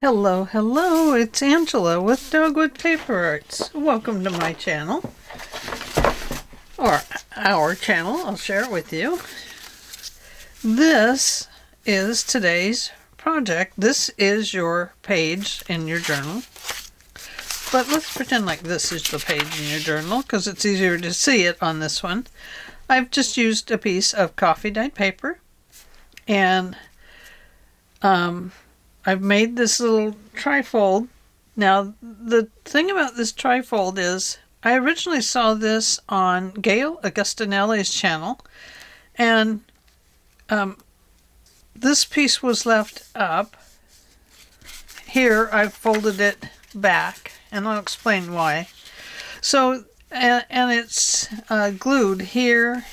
Hello, hello, it's Angela with Dogwood Paper Arts. Welcome to my channel, or our channel. I'll share it with you. This is today's project. This is your page in your journal. But let's pretend like this is the page in your journal because it's easier to see it on this one. I've just used a piece of coffee dyed paper and I've made this little trifold. Now, the thing about this trifold is I originally saw this on Gail Augustinelli's channel, and this piece was left up. Here, I've folded it back, and I'll explain why. So, and it's glued here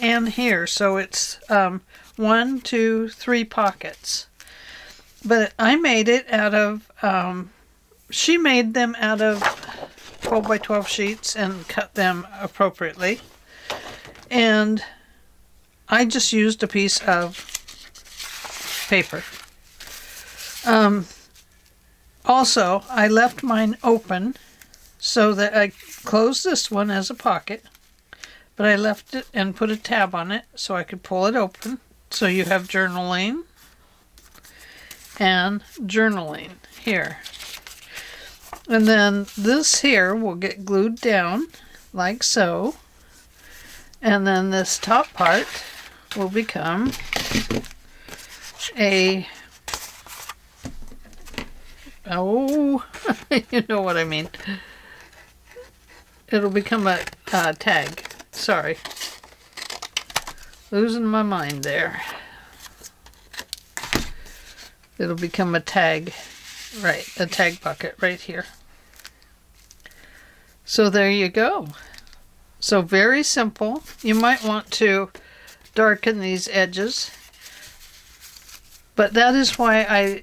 and here, so it's 1, 2, 3 pockets. But I made it out of, she made them out of 12 by 12 sheets and cut them appropriately. And I just used a piece of paper. Also, I left mine open so that I closed this one as a pocket, but I left it and put a tab on it so I could pull it open. So you have journaling and journaling here. And then this here will get glued down like so. And then this top part will become a, oh, you know what I mean. It'll become a tag. Sorry. Losing my mind there. It'll become a tag, right, a tag bucket right here. So there you go. So very simple. You might want to darken these edges, but that is why I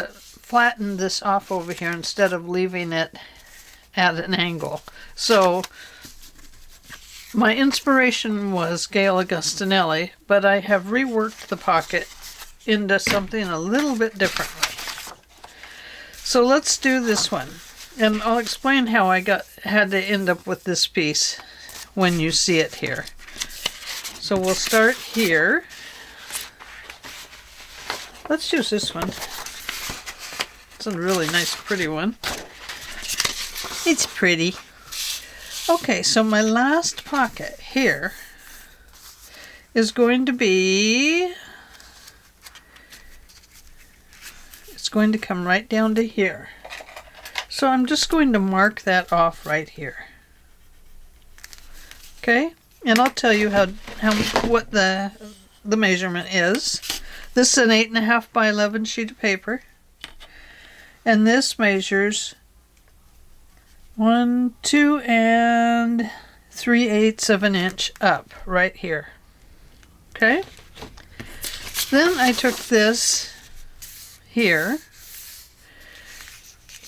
flattened this off over here instead of leaving it at an angle. So my inspiration was Gail Augustinelli, but I have reworked the pocket into something a little bit differently. So let's do this one, and I'll explain how I had to end up with this piece when you see it here. So we'll start here. Let's use this one. It's a really nice, pretty one. It's pretty. Okay, so my last pocket here is going to be, it's going to come right down to here. So I'm just going to mark that off right here. Okay, and I'll tell you what the measurement is. This is an 8.5 by 11 sheet of paper, and this measures 1, 2, and 3/8 of an inch up right here. Okay, then I took this here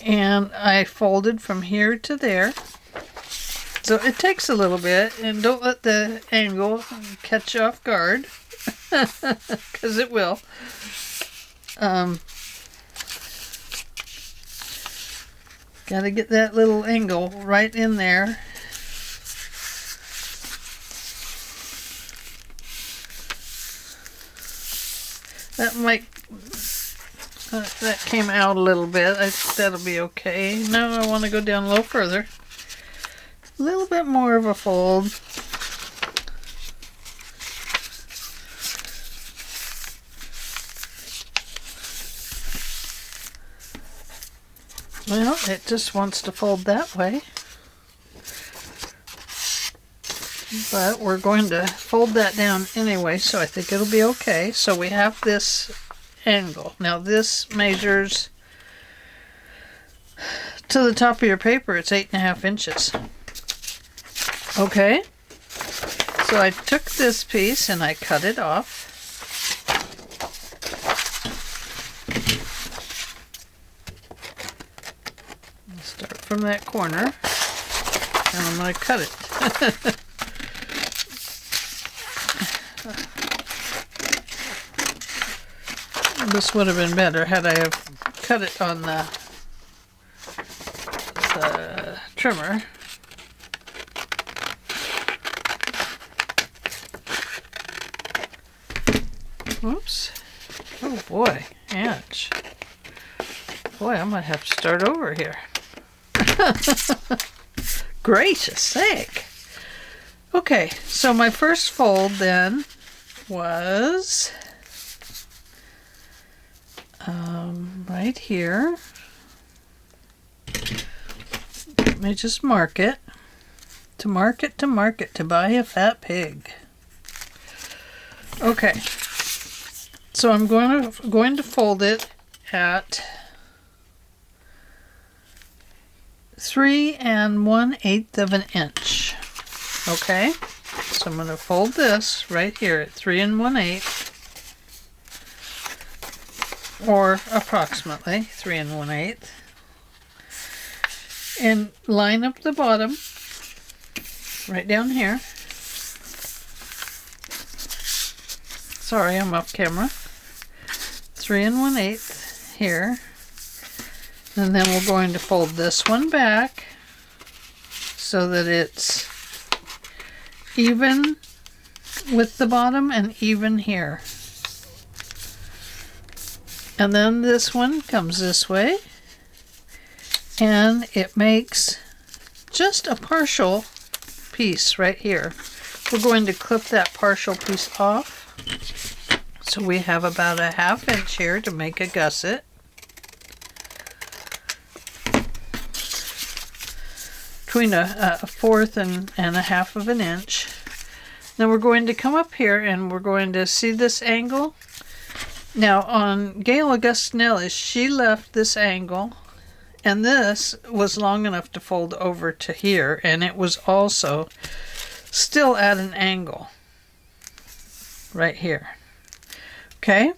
and I folded from here to there. So it takes a little bit, and don't let the angle catch you off guard because it will. Got to get that little angle right in there. That might, that came out a little bit. I think that'll be okay. Now I want to go down a little further. A little bit more of a fold. Well, it just wants to fold that way. But we're going to fold that down anyway, so I think it'll be okay. So we have this angle. Now this measures to the top of your paper. It's 8.5 inches. Okay. So I took this piece and I cut it off. Start from that corner, and I'm going to cut it. This would have been better had I have cut it on the trimmer. Whoops. Oh boy, ouch. Boy, I might have to start over here. Gracious sake. Okay, so my first fold then was right here. Let me just mark it. To market, to buy a fat pig. Okay, so I'm going to fold it at 3 1/8 of an inch. Okay, so I'm going to fold this right here at 3 1/8, or approximately 3 1/8, and line up the bottom right down here. Sorry, I'm off camera. 3 1/8 here. And then we're going to fold this one back so that it's even with the bottom and even here. And then this one comes this way, and it makes just a partial piece right here. We're going to clip that partial piece off. So we have about a 1/2 inch here to make a gusset. Between a 1/4 and a 1/2 of an inch. Then we're going to come up here and we're going to see this angle. Now on Gail Augustinelli's, she left this angle, and this was long enough to fold over to here, and it was also still at an angle right here. Okay,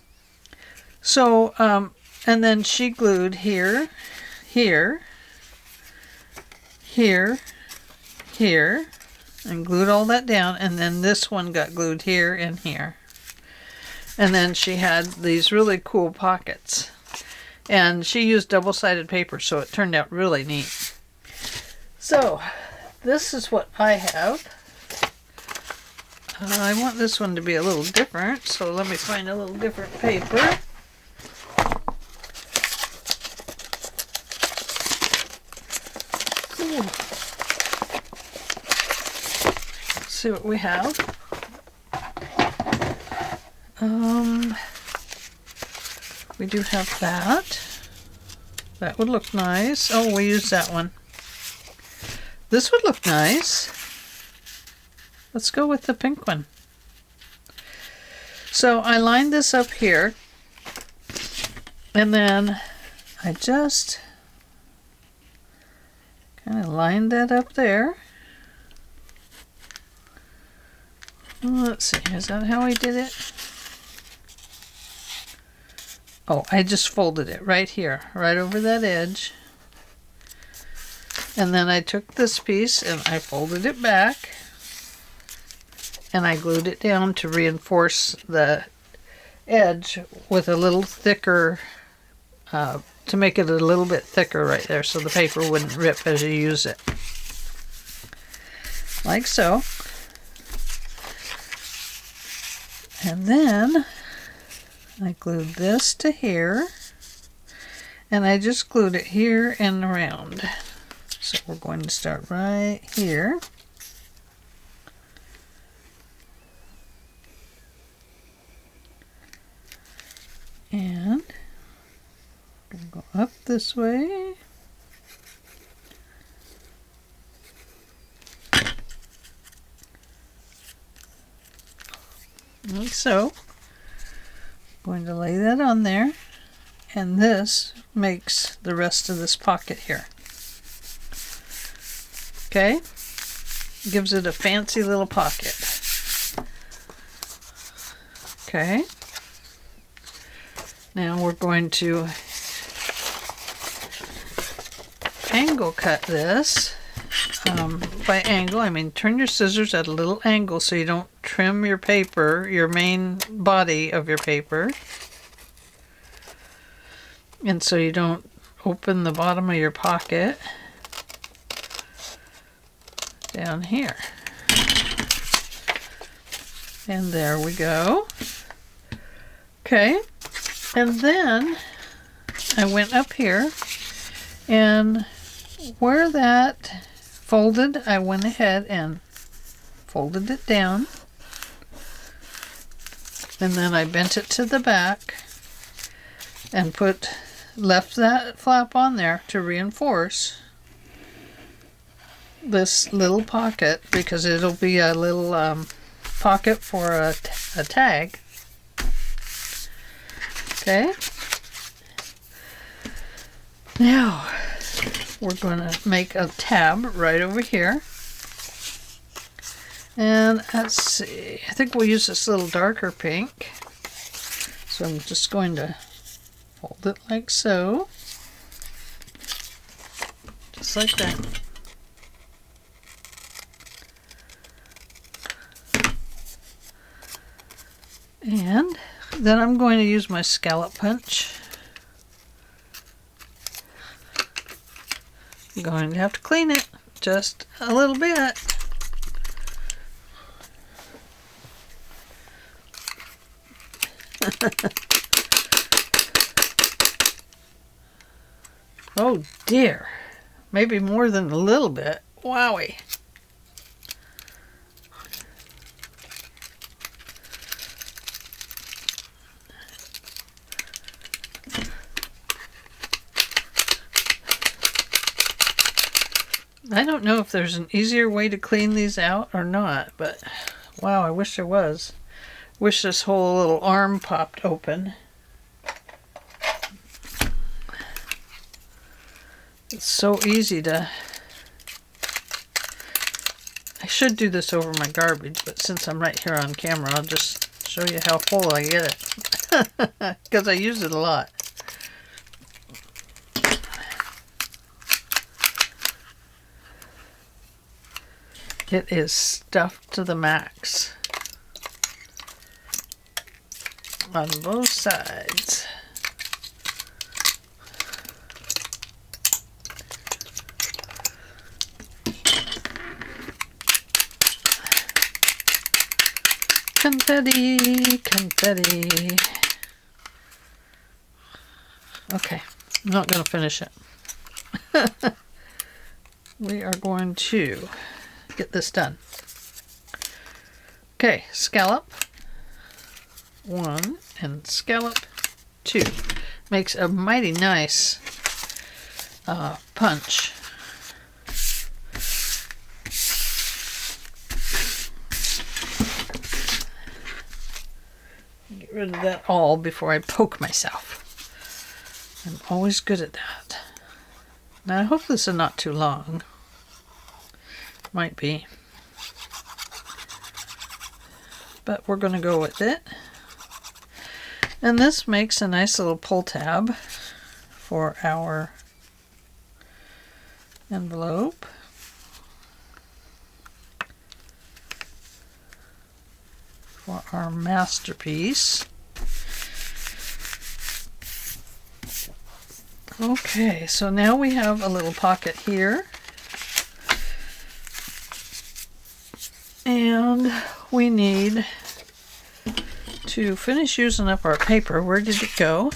so and then she glued here, here, here, here, and glued all that down, and then this one got glued here and here. And then she had these really cool pockets, and she used double-sided paper, so it turned out really neat. So this is what I have. I want this one to be a little different, so let me find a little different paper. Ooh. Let's see what we have. We do have that. That would look nice. Oh, we used that one. This would look nice. Let's go with the pink one. So I lined this up here, and then I just kind of lined that up there. Let's see, is that how I did it? Oh, I just folded it right here, right over that edge. And then I took this piece and I folded it back. And I glued it down to reinforce the edge with a little thicker, to make it a little bit thicker right there so the paper wouldn't rip as you use it. Like so. And then I glued this to here, and I just glued it here and around. So we're going to start right here. And I'm going to go up this way. Like so. Going to lay that on there, and this makes the rest of this pocket here. Okay, gives it a fancy little pocket. Okay, now we're going to angle cut this. By angle, I mean turn your scissors at a little angle so you don't trim your paper, your main body of your paper. And so you don't open the bottom of your pocket down here. And there we go. Okay, and then I went up here, and where that folded, I went ahead and folded it down, and then I bent it to the back and left that flap on there to reinforce this little pocket, because it'll be a little pocket for a tag. Okay, now we're going to make a tab right over here, and let's see, I think we'll use this little darker pink, so I'm just going to fold it like so, just like that. And then I'm going to use my scallop punch. I'm going to have to clean it just a little bit. Oh dear, maybe more than a little bit. Wowie. I don't know if there's an easier way to clean these out or not, but wow, I wish there was. Wish this whole little arm popped open. It's so easy to... I should do this over my garbage, but since I'm right here on camera, I'll just show you how full I get it. Because I use it a lot. It is stuffed to the max on both sides. Confetti, confetti. Okay, I'm not going to finish it. We are going to get this done. Okay, scallop 1 and scallop 2 makes a mighty nice punch. Get rid of that all before I poke myself. I'm always good at that. Now I hope this is not too long. Might be, but we're going to go with it. And this makes a nice little pull tab for our envelope. For our masterpiece. Okay, so now we have a little pocket here. And we need to finish using up our paper. Where did it go?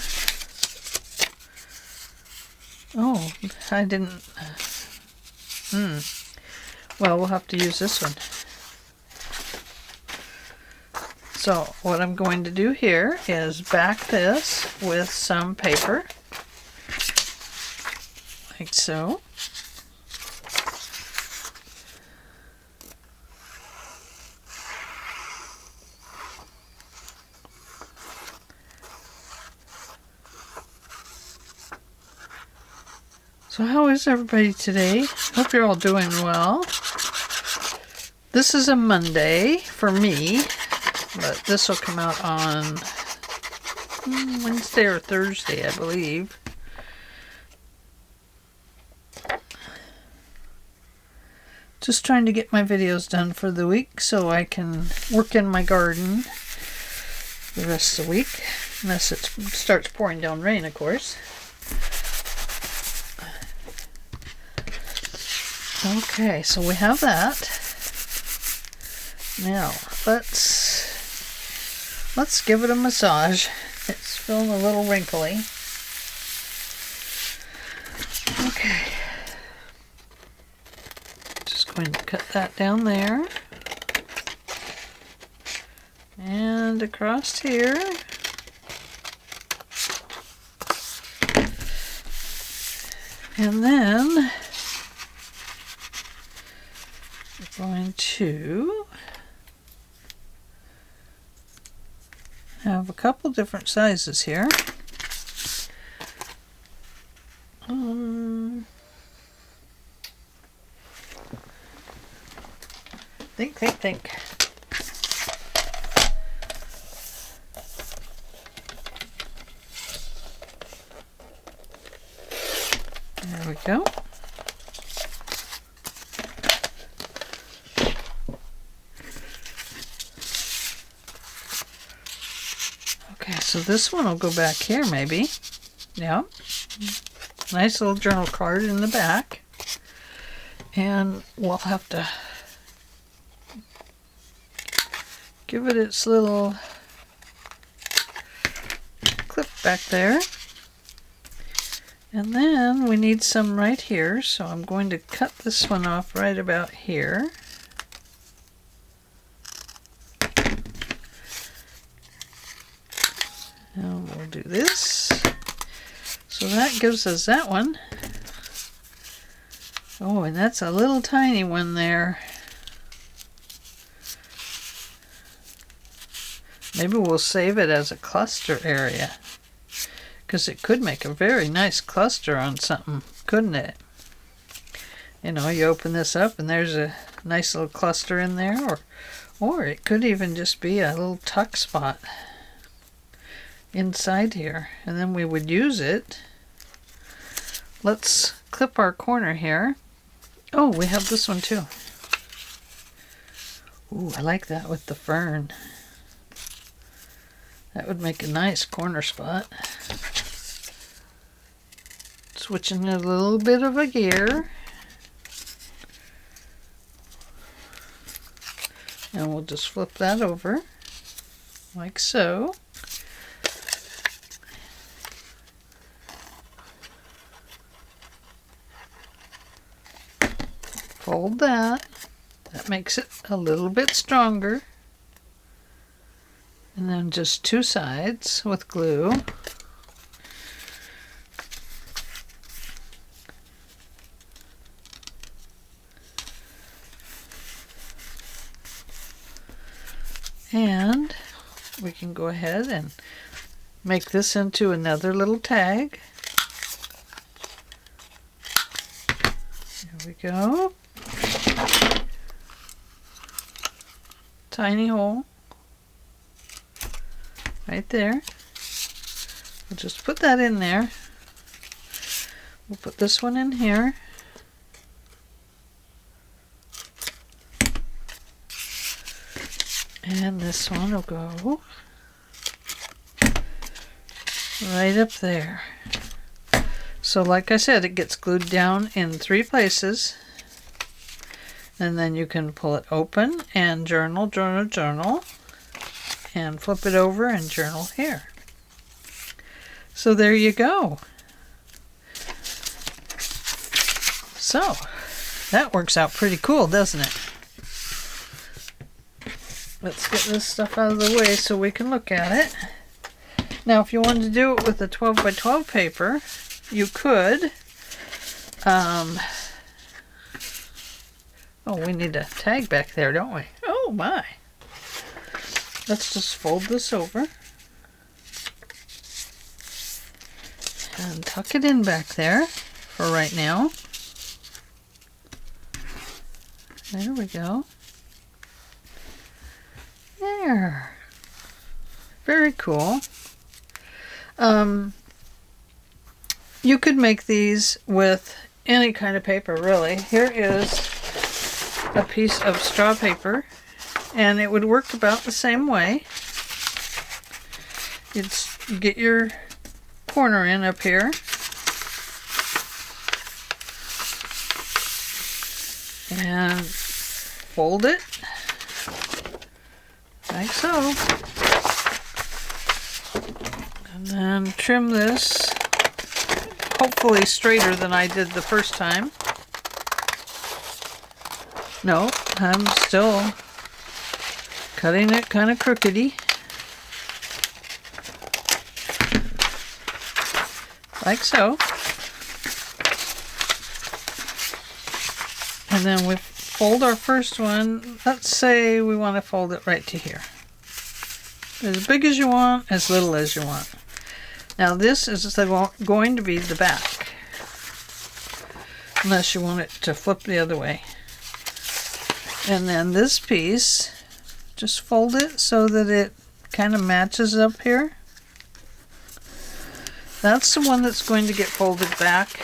Oh, I didn't... Well, we'll have to use this one. So what I'm going to do here is back this with some paper. Like so. So how is everybody today? Hope you're all doing well. This is a Monday for me, but this will come out on Wednesday or Thursday, I believe. Just trying to get my videos done for the week so I can work in my garden the rest of the week, unless it starts pouring down rain, of course. Okay, so we have that. Now let's give it a massage. It's feeling a little wrinkly. Okay. Just going to cut that down there. And across here. And then we're going to have a couple different sizes here. Think. There we go. Okay, so this one will go back here maybe. Yeah. Nice little journal card in the back. And we'll have to give it its little clip back there. And then we need some right here, so I'm going to cut this one off right about here. And we'll do this. So that gives us that one. Oh, and that's a little tiny one there. Maybe we'll save it as a cluster area, because it could make a very nice cluster on something, couldn't it? You know, you open this up and there's a nice little cluster in there, or it could even just be a little tuck spot inside here, and then we would use it. Let's clip our corner here. Oh, we have this one too. Ooh, I like that with the fern. That would make a nice corner spot. Switching a little bit of a gear. And we'll just flip that over, like so. Fold that. That makes it a little bit stronger. And then just two sides with glue. And we can go ahead and make this into another little tag. There we go. Tiny hole right there. We'll just put that in there. We'll put this one in here. And this one will go right up there. So like I said, it gets glued down in 3 places. And then you can pull it open and journal, and flip it over and journal here. So there you go. So that works out pretty cool, doesn't it? Let's get this stuff out of the way so we can look at it. Now if you wanted to do it with a 12 by 12 paper, you could. Oh, we need a tag back there, don't we? Oh my. Let's just fold this over and tuck it in back there for right now. There we go. There. Very cool. You could make these with any kind of paper, really. Here is a piece of straw paper, and it would work about the same way. You get your corner in up here, and fold it like so. And then trim this, hopefully straighter than I did the first time. No, I'm still cutting it kind of crookedy. Like so. And then we fold our first one. Let's say we want to fold it right to here. As big as you want, as little as you want. Now this is going to be the back. Unless you want it to flip the other way. And then this piece, just fold it so that it kind of matches up here. That's the one that's going to get folded back,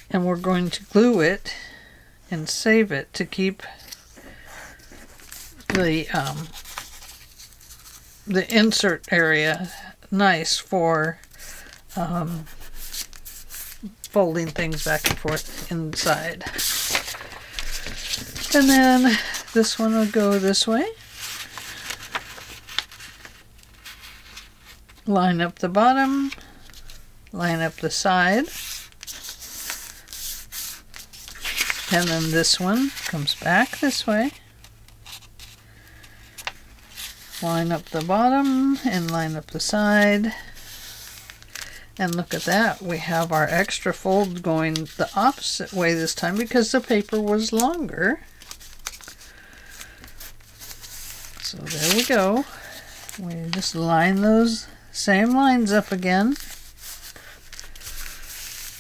and we're going to glue it and save it to keep the insert area nice for folding things back and forth inside. And then this one will go this way. Line up the bottom, line up the side, and then this one comes back this way. Line up the bottom and line up the side. And look at that, we have our extra fold going the opposite way this time because the paper was longer. So there we go. We just line those same lines up again.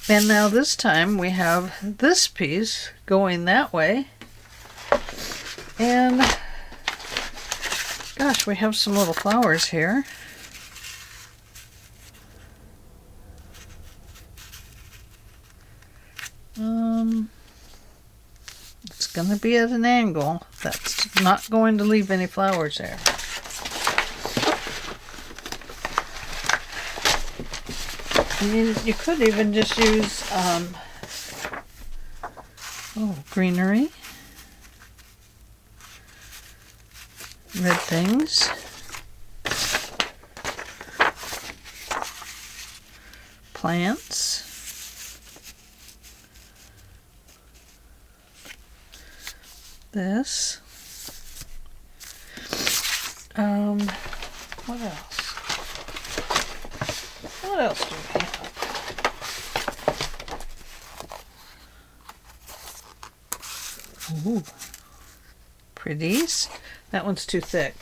And now this time we have this piece going that way. And gosh, we have some little flowers here. It's going to be at an angle. That's not going to leave any flowers there. You could even just use greenery, red things, plants, this, what else? What else do we have? Ooh, pretties. That one's too thick.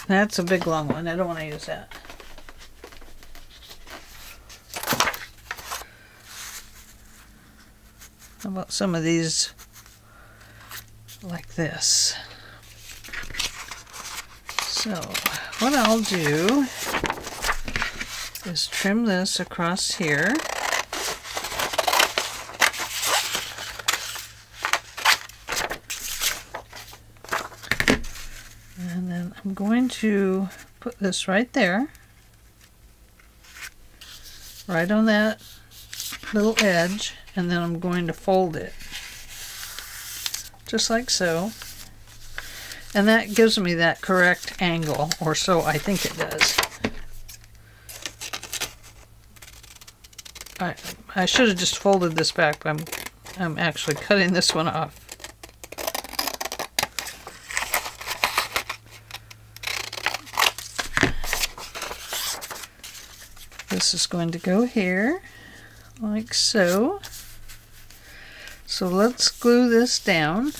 That's a big long one. I don't want to use that. How about some of these like this? So what I'll do is trim this across here. And then I'm going to put this right there, right on that little edge, and then I'm going to fold it just like so. And that gives me that correct angle, or so I think it does. I should have just folded this back, but I'm actually cutting this one off. This is going to go here, like so. So let's glue this down.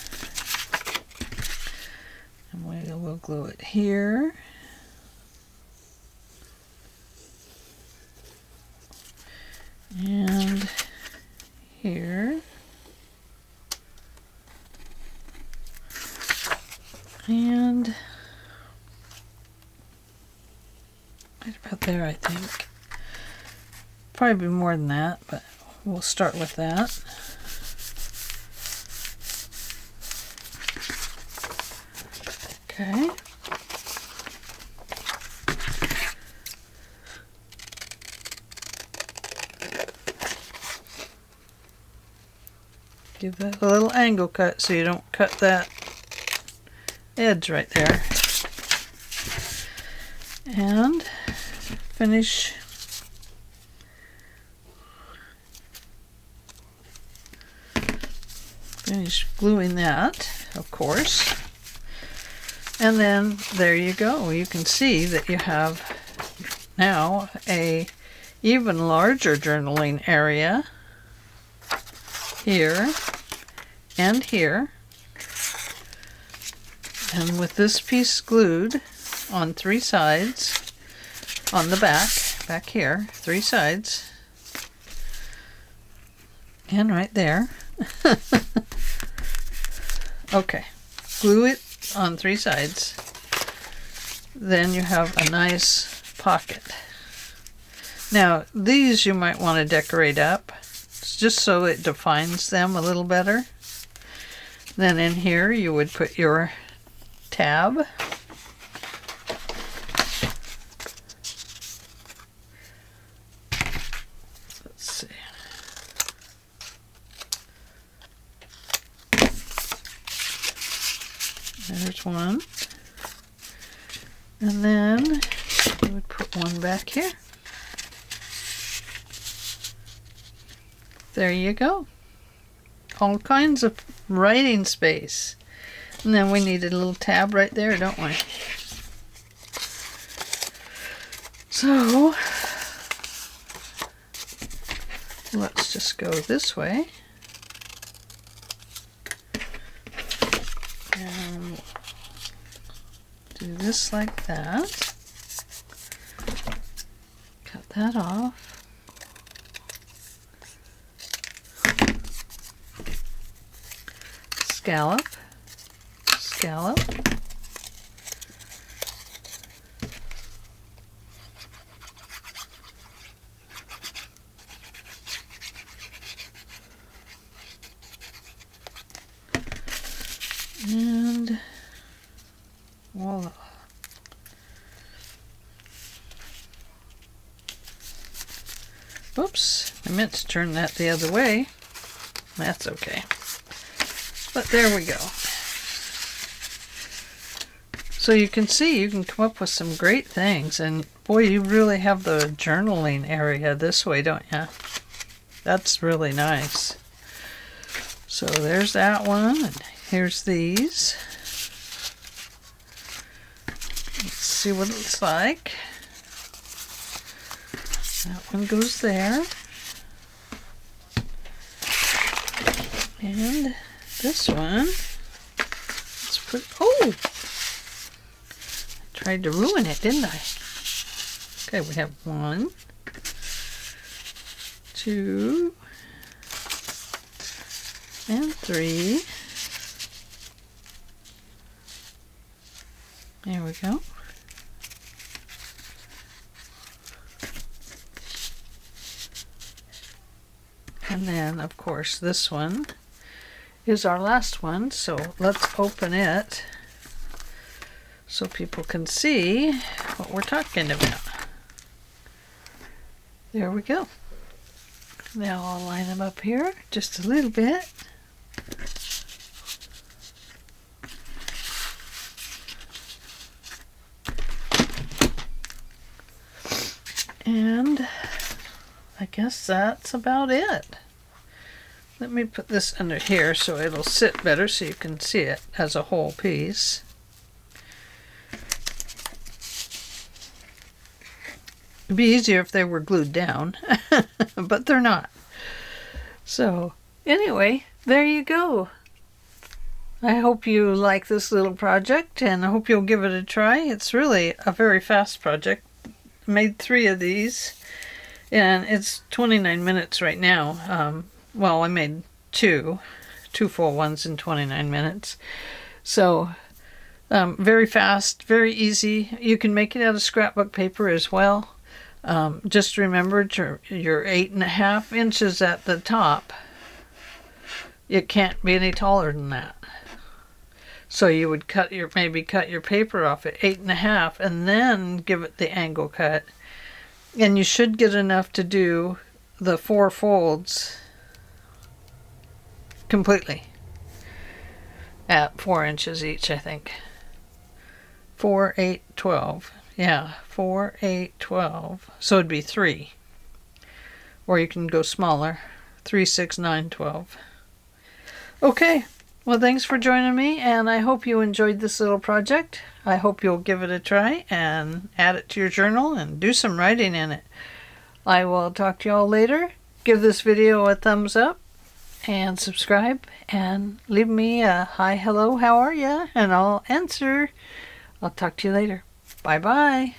And we'll glue it here. And here. And right about there, I think. Probably be more than that, but we'll start with that. Okay. Give that a little angle cut so you don't cut that edge right there. And finish gluing that, of course. And then there you go. You can see that you have now a even larger journaling area here and here. And with this piece glued on 3 sides, on the back here, 3 sides, and right there. Okay, glue it on 3 sides. Then you have a nice pocket. Now, these you might want to decorate up, just so it defines them a little better. Then in here you would put your tab. Let's see. There's one. And then you would put one back here. There you go. All kinds of writing space. And then we need a little tab right there, don't we? So, let's just go this way. And do this like that. Cut that off. Scallop, scallop, and voila. Oops, I meant to turn that the other way. That's okay. But there we go. So you can see you can come up with some great things, and boy, you really have the journaling area this way, don't you? That's really nice. So there's that one, and here's these. Let's see what it looks like. That one goes there. And this one, let's put, oh! I tried to ruin it, didn't I? Okay, we have 1, 2, and 3. There we go. And then, of course, this one is our last one, so let's open it so people can see what we're talking about. There we go. Now I'll line them up here just a little bit. And I guess that's about it. Let me put this under here so it'll sit better so you can see it as a whole piece. It'd be easier if they were glued down, but they're not. So anyway, there you go. I hope you like this little project, and I hope you'll give it a try. It's really a very fast project. I made 3 of these, and it's 29 minutes right now. Well, I made 2 full ones in 29 minutes. So very fast, very easy. You can make it out of scrapbook paper as well. Just remember your 8.5 inches at the top. It can't be any taller than that. So you would maybe cut your paper off at 8.5 and then give it the angle cut. And you should get enough to do the 4 folds completely at 4 inches each, I think. 4, 8, 12. Yeah, 4, 8, 12. So it'd be 3. Or you can go smaller. 3, 6, 9, 12. Okay. Well, thanks for joining me, and I hope you enjoyed this little project. I hope you'll give it a try and add it to your journal and do some writing in it. I will talk to you all later. Give this video a thumbs up and subscribe and leave me a hi, hello, how are ya? And I'll answer. I'll talk to you later. Bye-bye.